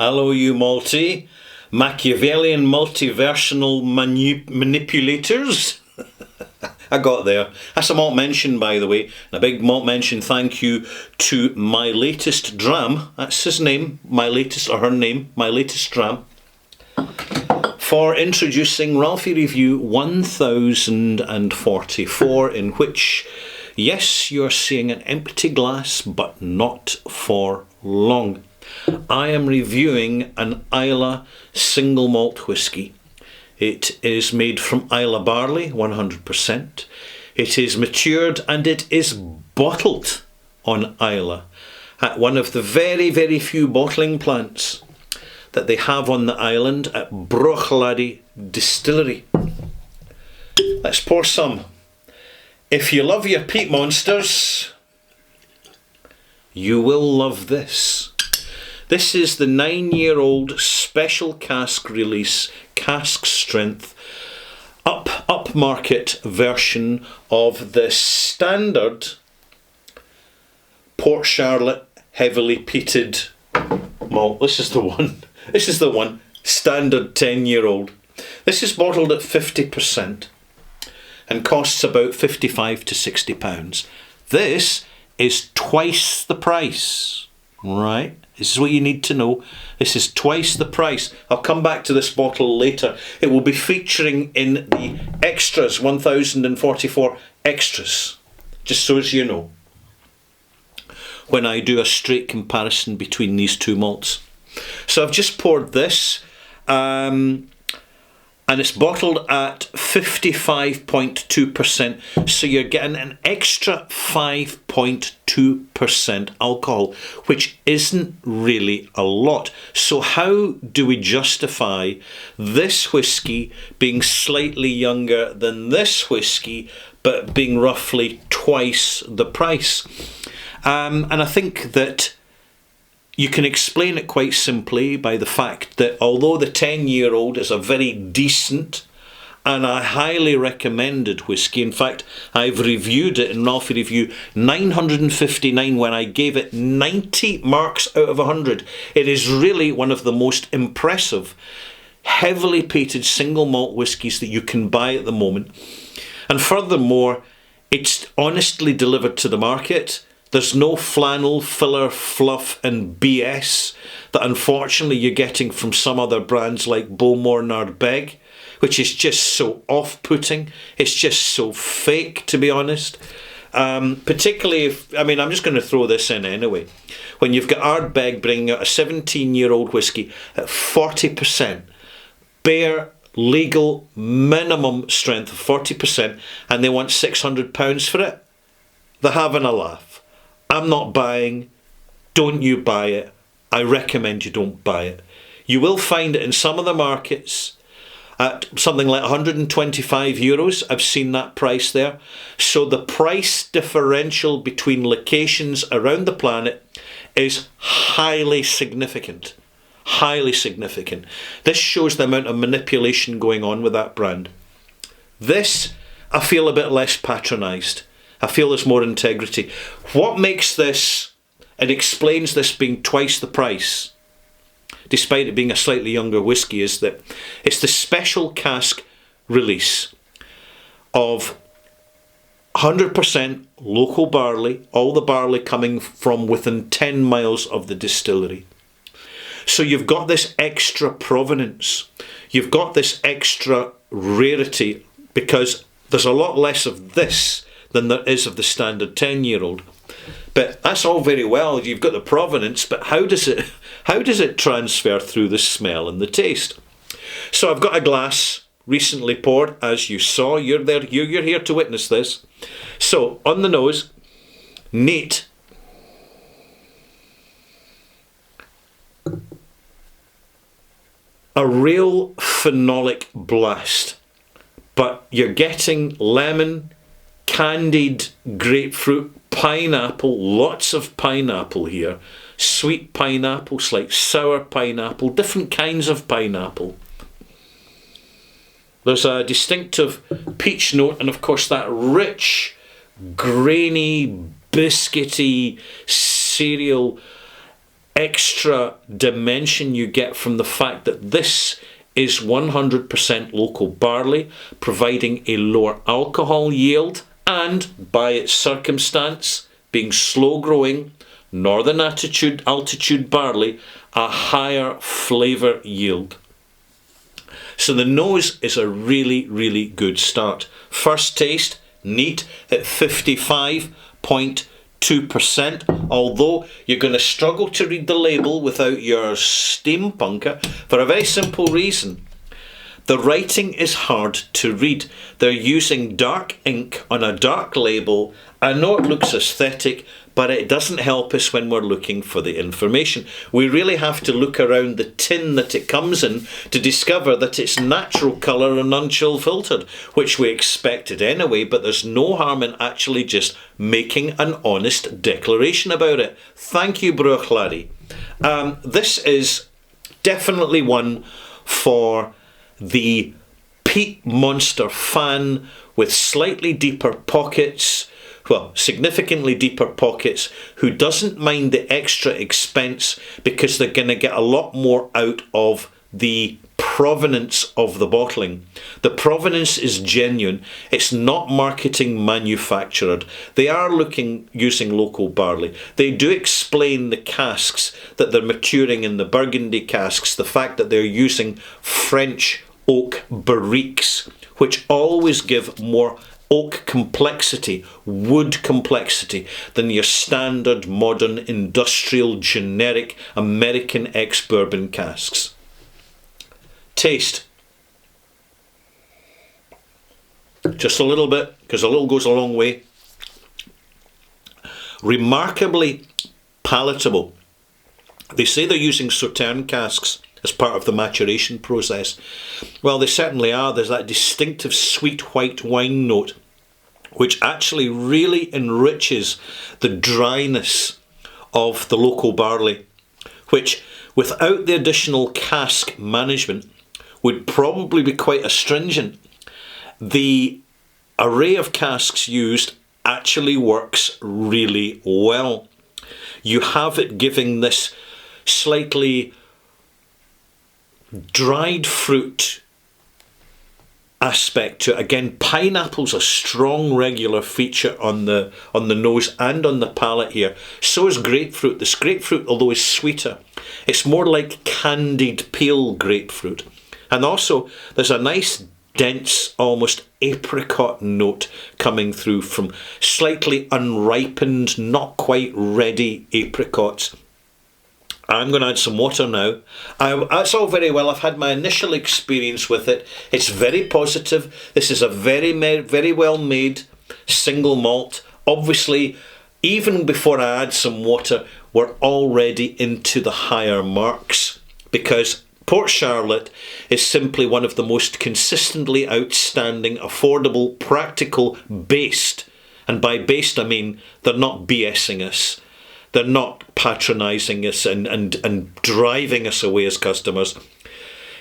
Hello, you Machiavellian multiversional manipulators. I got there. That's a malt mention, by the way. And a big malt mention thank you to My Latest Dram. That's his name, My Latest, or her name, My Latest Dram, for introducing Ralphie Review 1044, in which, yes, you're seeing an empty glass, but not for long. I am reviewing an Islay single malt whisky. It is made from Islay barley, 100%. It is matured and it is bottled on Islay at one of the very, very few bottling plants that they have on the island at Bruichladdich Distillery. Let's pour some. If you love your peat monsters, you will love this. This is the 9-year-old special cask release, cask strength, upmarket version of the standard Port Charlotte heavily peated malt. This is the one. This is the one. Standard 10-year-old. This is bottled at 50% and costs about £55 to £60. This is twice the price, right? This is what you need to know. This is twice the price. I'll come back to this bottle later. It will be featuring in the extras, 1044 extras, just so as you know, when I do a straight comparison between these two malts. So I've just poured this, and it's bottled at 55.2%, so you're getting an extra 5.2% alcohol, which isn't really a lot. So how do we justify this whisky being slightly younger than this whisky, but being roughly twice the price? And I think that you can explain it quite simply by the fact that although the 10-year-old is a very decent and a highly recommended whisky, in fact, I've reviewed it in Ralphie Review 959 when I gave it 90 marks out of 100. It is really one of the most impressive, heavily peated single malt whiskies that you can buy at the moment. And furthermore, it's honestly delivered to the market. There's no flannel, filler, fluff and BS that unfortunately you're getting from some other brands like Bowmore and Ardbeg, which is just so off-putting. It's just so fake, to be honest. Particularly if, I mean, I'm just going to throw this in anyway. When you've got Ardbeg bringing out a 17-year-old whisky at 40%, bare legal minimum strength of 40%, and they want £600 for it, they're having a laugh. I'm not buying. Don't you buy it. I recommend you don't buy it. You will find it in some of the markets at something like €125. I've seen that price there. So the price differential between locations around the planet is highly significant. Highly significant. This shows the amount of manipulation going on with that brand. This, I feel a bit less patronised. I feel there's more integrity. What makes this, and explains this being twice the price, despite it being a slightly younger whisky, is that it's the special cask release of 100% local barley, all the barley coming from within 10 miles of the distillery. So you've got this extra provenance. You've got this extra rarity because there's a lot less of this than there is of the standard 10-year-old. But that's all very well. You've got the provenance, but how does it transfer through the smell and the taste? So I've got a glass recently poured, as you saw. You're there. You're here to witness this. So on the nose, neat. A real phenolic blast, but you're getting lemon, candied grapefruit, pineapple, lots of pineapple here, sweet pineapple, slight sour pineapple, different kinds of pineapple. There's a distinctive peach note, and of course that rich, grainy, biscuity, cereal extra dimension you get from the fact that this is 100% local barley, providing a lower alcohol yield and, by its circumstance, being slow growing, northern altitude barley, a higher flavour yield. So the nose is a really, really good start. First taste, neat at 55.2%, although you're going to struggle to read the label without your steampunker for a very simple reason. The writing is hard to read. They're using dark ink on a dark label. I know it looks aesthetic, but it doesn't help us when we're looking for the information. We really have to look around the tin that it comes in to discover that it's natural colour and unchill filtered, which we expected anyway, but there's no harm in actually just making an honest declaration about it. Thank you, Bruichladdich. This is definitely one for the peat monster fan with slightly deeper pockets, well, significantly deeper pockets, who doesn't mind the extra expense because they're going to get a lot more out of the provenance of the bottling. The provenance is genuine. It's not marketing manufactured. They are using local barley. They do explain the casks that they're maturing in, the Burgundy casks, the fact that they're using French oak barriques, which always give more oak complexity, wood complexity, than your standard modern industrial generic American ex-bourbon casks. Taste. Just a little bit, because a little goes a long way. Remarkably palatable. They say they're using Sauterne casks as part of the maturation process. Well, they certainly are. There's that distinctive sweet white wine note, which actually really enriches the dryness of the local barley, which, without the additional cask management, would probably be quite astringent. The array of casks used actually works really well. You have it giving this slightly dried fruit aspect to it. Again, pineapple's a strong regular feature on the nose and on the palate here. So is grapefruit. This grapefruit, although is sweeter, it's more like candied peel grapefruit. And also there's a nice dense, almost apricot note coming through from slightly unripened, not quite ready apricots. I'm going to add some water now. That's all very well. I've had my initial experience with it. It's very positive. This is a very well made single malt. Obviously, even before I add some water, we're already into the higher marks, because Port Charlotte is simply one of the most consistently outstanding, affordable, practical, based, and by based I mean they're not BSing us. They're not patronising us and driving us away as customers.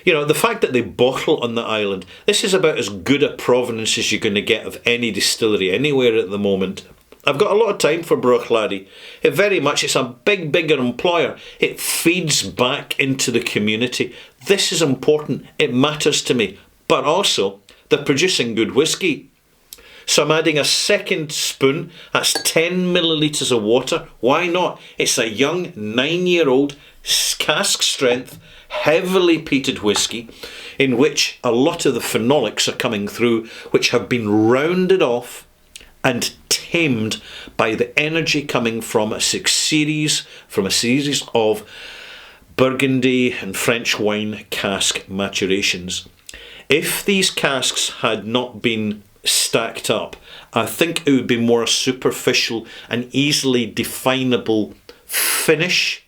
You know, the fact that they bottle on the island, this is about as good a provenance as you're going to get of any distillery anywhere at the moment. I've got a lot of time for Bruichladdich. It's a bigger employer. It feeds back into the community. This is important. It matters to me. But also, they're producing good whiskey. So I'm adding a second spoon. That's 10 millilitres of water. Why not? It's a young 9-year-old cask strength, heavily peated whiskey, in which a lot of the phenolics are coming through, which have been rounded off and tamed by the energy coming from a series of Burgundy and French wine cask maturations. If these casks had not been stacked up, I think it would be more a superficial and easily definable finish.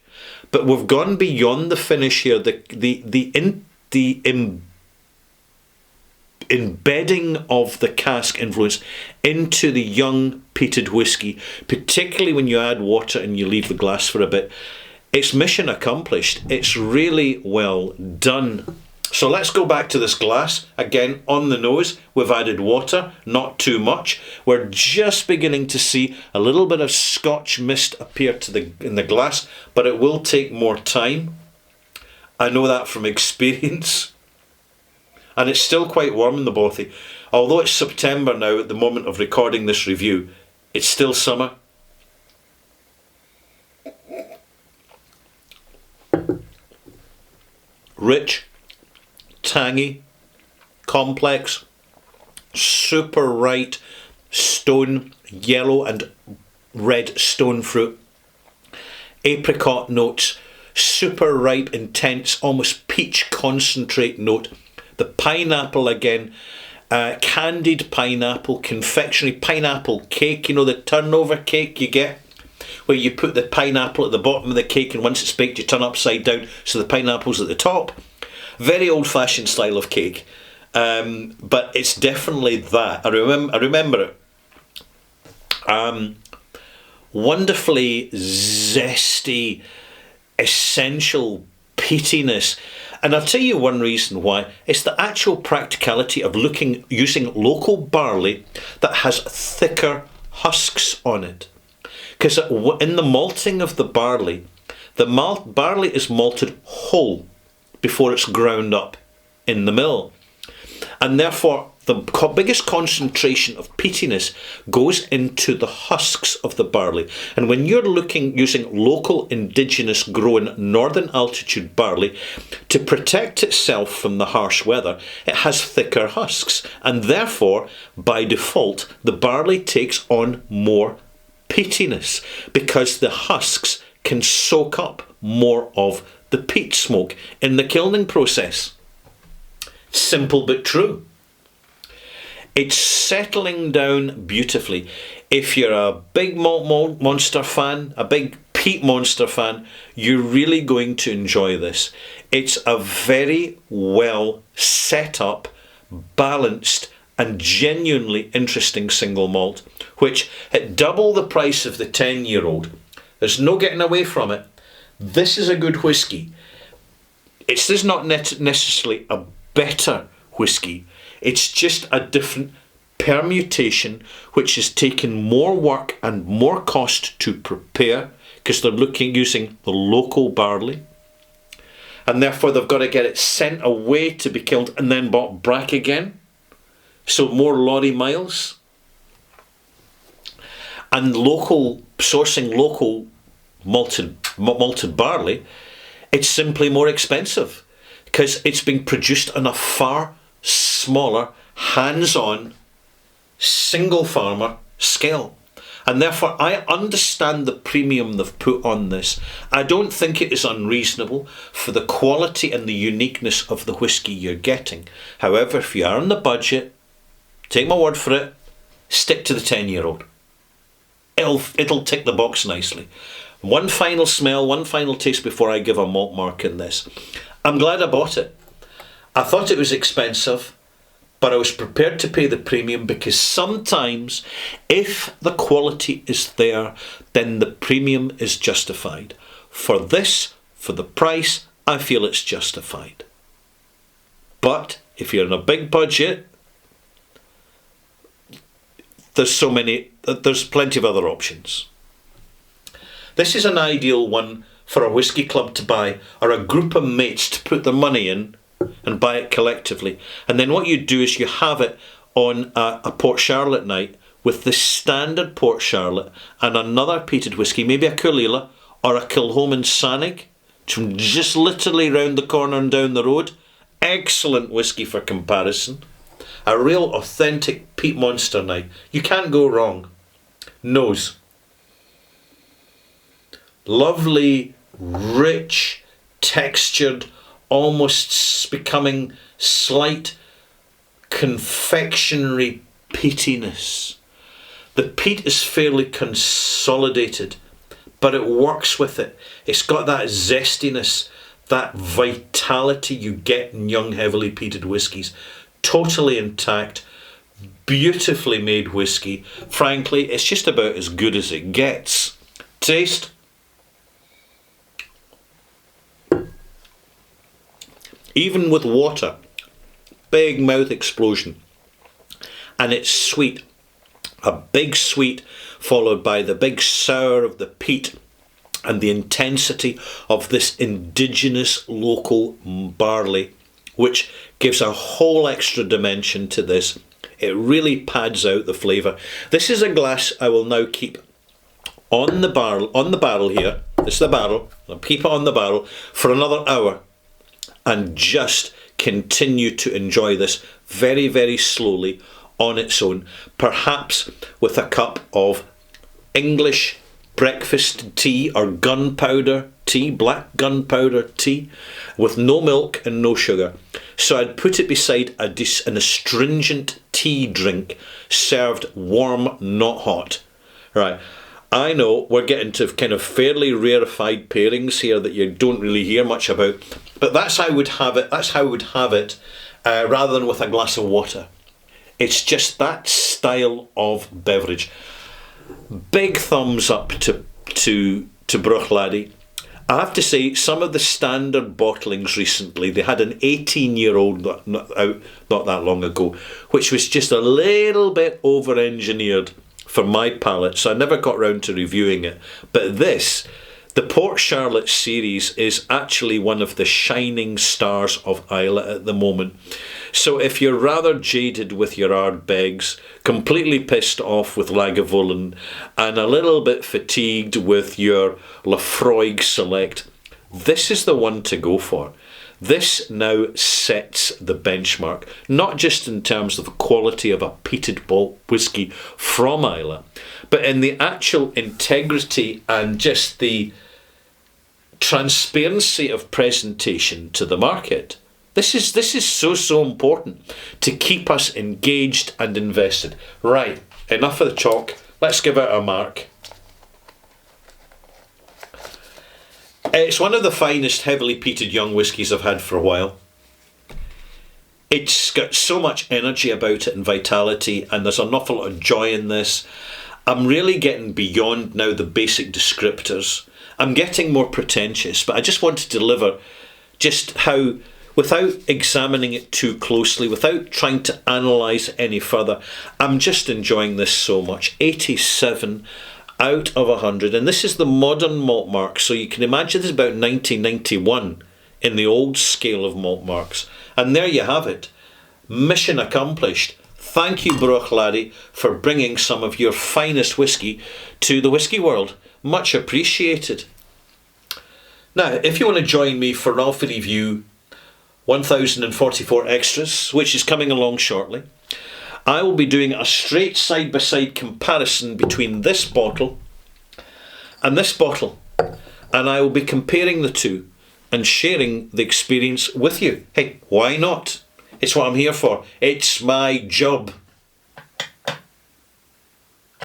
But we've gone beyond the finish here. The embedding of the cask influence into the young peated whiskey, particularly when you add water and you leave the glass for a bit, it's mission accomplished. It's really well done. So let's go back to this glass. Again, on the nose, we've added water, not too much. We're just beginning to see a little bit of Scotch mist appear in the glass, but it will take more time. I know that from experience. And it's still quite warm in the bothy. Although it's September now at the moment of recording this review, it's still summer. Rich, tangy, complex, super ripe stone, yellow and red stone fruit, apricot notes, super ripe, intense, almost peach concentrate note. The pineapple again, candied pineapple, confectionery pineapple cake, you know, the turnover cake you get, where you put the pineapple at the bottom of the cake and once it's baked you turn upside down so the pineapple's at the top. Very old-fashioned style of cake, but it's definitely that. I remember it. Wonderfully zesty, essential peatiness. And I'll tell you one reason why. It's the actual practicality of using local barley that has thicker husks on it. Because in the malting of the barley is malted whole before it's ground up in the mill. And therefore, the biggest concentration of peatiness goes into the husks of the barley. And when you're using local indigenous grown northern altitude barley to protect itself from the harsh weather, it has thicker husks. And therefore, by default, the barley takes on more peatiness because the husks can soak up more of the peat smoke in the kilning process. Simple but true. It's settling down beautifully. If you're a big malt monster fan, a big peat monster fan, you're really going to enjoy this. It's a very well set up, balanced and genuinely interesting single malt, which at double the price of the 10-year-old, there's no getting away from it. This is a good whisky. This is not necessarily a better whisky. It's just a different permutation which has taken more work and more cost to prepare because they're using the local barley. And therefore they've got to get it sent away to be killed and then bought back again. So more lorry miles. And sourcing local malted barley, it's simply more expensive because it's being produced on a far smaller, hands-on, single farmer scale. And therefore I understand the premium they've put on this. I don't think it is unreasonable for the quality and the uniqueness of the whisky you're getting. However, if you are on the budget, take my word for it, stick to the 10-year-old. It'll tick the box nicely. One final smell, one final taste before I give a malt mark in this. I'm glad I bought it. I thought it was expensive, but I was prepared to pay the premium because sometimes if the quality is there, then the premium is justified. For this, for the price, I feel it's justified. But if you're on a big budget, there's plenty of other options. This is an ideal one for a whisky club to buy or a group of mates to put their money in and buy it collectively. And then what you do is you have it on a Port Charlotte night with the standard Port Charlotte and another peated whisky, maybe a Caol Ila or a Kilchoman Sanig, from just literally round the corner and down the road. Excellent whisky for comparison. A real authentic peat monster night. You can't go wrong. Nose. Lovely, rich, textured, almost becoming slight confectionery peatiness. The peat is fairly consolidated, but it works with it. It's got that zestiness, that vitality you get in young, heavily peated whiskies. Totally intact, beautifully made whisky. Frankly, it's just about as good as it gets. Taste. even with water. Big mouth explosion. And it's sweet. A big sweet followed by the big sour of the peat and the intensity of this indigenous local barley, which gives a whole extra dimension to this. It really pads out the flavour. This is a glass I will now keep on the barrel here. This is the barrel. I'll keep it on the barrel for another hour and just continue to enjoy this very, very slowly on its own, perhaps with a cup of English breakfast tea or gunpowder tea, black gunpowder tea, with no milk and no sugar. So I'd put it beside an astringent tea drink served warm, not hot. Right. I know we're getting to kind of fairly rarefied pairings here that you don't really hear much about, but that's how I would have it. That's how I would have it, rather than with a glass of water. It's just that style of beverage. Big thumbs up to Bruichladdich. I have to say, some of the standard bottlings recently, they had an 18-year-old out not that long ago, which was just a little bit over-engineered for my palate, so I never got round to reviewing it. But this, the Port Charlotte series, is actually one of the shining stars of Islay at the moment. So if you're rather jaded with your Ardbegs, completely pissed off with Lagavulin, and a little bit fatigued with your Laphroaig Select, this is the one to go for. This now sets the benchmark, not just in terms of the quality of a peated malt whisky from Islay, but in the actual integrity and just the transparency of presentation to the market. This is so important to keep us engaged and invested. Right, enough of the talk. Let's give it a mark. It's one of the finest heavily peated young whiskies I've had for a while. It's got so much energy about it and vitality, and there's an awful lot of joy in this. I'm really getting beyond now the basic descriptors. I'm getting more pretentious, but I just want to deliver just how, without examining it too closely, without trying to analyse it any further, I'm just enjoying this so much. 87 out of 100, and this is the modern malt mark, so you can imagine this is about 1991 in the old scale of malt marks. And there you have it. Mission accomplished. Thank you, Bruichladdich, for bringing some of your finest whisky to the whisky world. Much appreciated. Now, if you want to join me for Ralphie Review 1044 Extras, which is coming along shortly, I will be doing a straight side-by-side comparison between this bottle and this bottle, and I will be comparing the two and sharing the experience with you. Hey, why not? It's what I'm here for. It's my job.